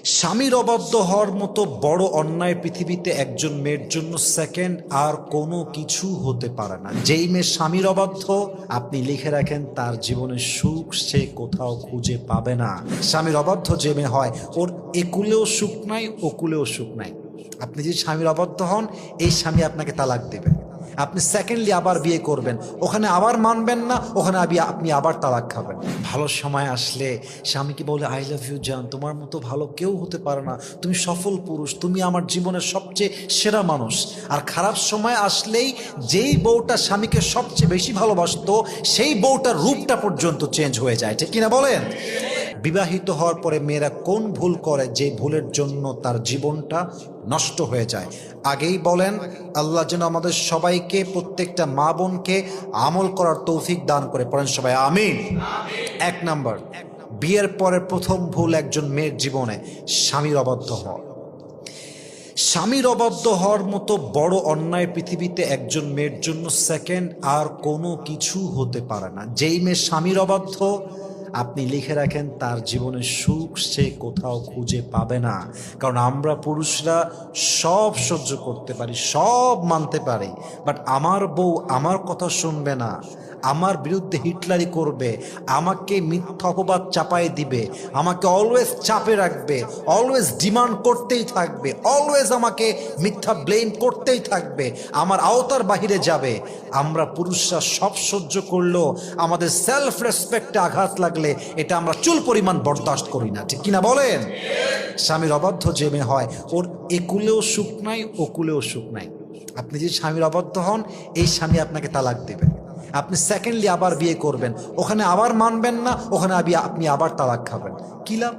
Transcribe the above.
স্বামীর অবাধ্য হওয়ার মতো বড় অন্যায় পৃথিবীতে একজন মেয়ের জন্য সেকেন্ড আর কোনো কিছু হতে পারে না। যেই মেয়ে স্বামীর অবাধ্য, আপনি লিখে রাখেন তার জীবনের সুখ সে কোথাও খুঁজে পাবে না। স্বামীর অবাধ্য যে মেয়ে হয়, ওর একুলেও সুখ নাই, ওকুলেও সুখ নাই। আপনি যদি স্বামীর অবাধ্য হন, এই স্বামী আপনাকে তালাক দেবে। আপনি সেকেন্ডলি আবার বিয়ে করবেন, ওখানে আবার মানবেন না, ওখানে আপনি আবার তালাক খাবেন। ভালো সময় আসলে স্বামীকে বলে, আই লাভ ইউ জান, তোমার মতো ভালো কেউ হতে পারে না, তুমি সফল পুরুষ, তুমি আমার জীবনের সবচেয়ে সেরা মানুষ। আর খারাপ সময় আসলেই যেই বউটা স্বামীকে সবচেয়ে বেশি ভালোবাসতো, সেই বউটার রূপটা পর্যন্ত চেঞ্জ হয়ে যায়, ঠিক কিনা বলেন? বিবাহিত হওয়ার পরে মেয়েরা কোন ভুল করে যে ভুলের জন্য তার জীবনটা নষ্ট হয়ে যায়? আগেই বলেন, আল্লাহ যেন আমাদের সবাইকে, প্রত্যেকটা মা বোনকে আমল করার তৌফিক দান করে। পড়েন সবাই আমিন। এক নাম্বার, বিয়ের পরে প্রথম ভুল একজন মেয়ের জীবনে স্বামীর অবাধ্য হওয়া। স্বামীর অবাধ্য হওয়ার মতো বড় অন্যায় পৃথিবীতে একজন মেয়ের জন্য সেকেন্ড আর কোনো কিছু হতে পারে না। যেই মেয়ে স্বামীর অবাধ্য, আপনি লিখে রাখেন তার জীবনের সুখ সে কোথাও খুঁজে পাবে না। কারণ আমরা পুরুষরা সব সহ্য করতে পারি, সব মানতে পারি, বাট আমার বউ আমার কথা শুনবে না, আমার বিরুদ্ধে হিটলারি করবে, আমাকে মিথ্যা অপবাদ চাপাই দিবে, আমাকে অলওয়েজ চাপে রাখবে, অলওয়েজ ডিমান্ড করতেই থাকবে, অলওয়েজ আমাকে মিথ্যা ব্লেম করতেই থাকবে, আমার আওতার বাহিরে যাবে। আমরা পুরুষরা সব সহ্য করলেও আমাদের সেলফ রেসপেক্টে আঘাত লাগলে এটা আমরা চুল পরিমাণ বরদাস্ত করি না, ঠিক কিনা বলেন? স্বামীর অবাধ্য যে মেয়ে হয়, ওর একুলেও সুখ নাই, ওকুলেও সুখ নাই। আপনি যদি স্বামীর অবাধ্য হন, এই স্বামী আপনাকে তালাক দেবে। আপনি সেকেন্ডলি আবার বিয়ে করবেন, ওখানে আবার মানবেন না, ওখানে আপনি আবার তালাক খাবেন। কি লাভ?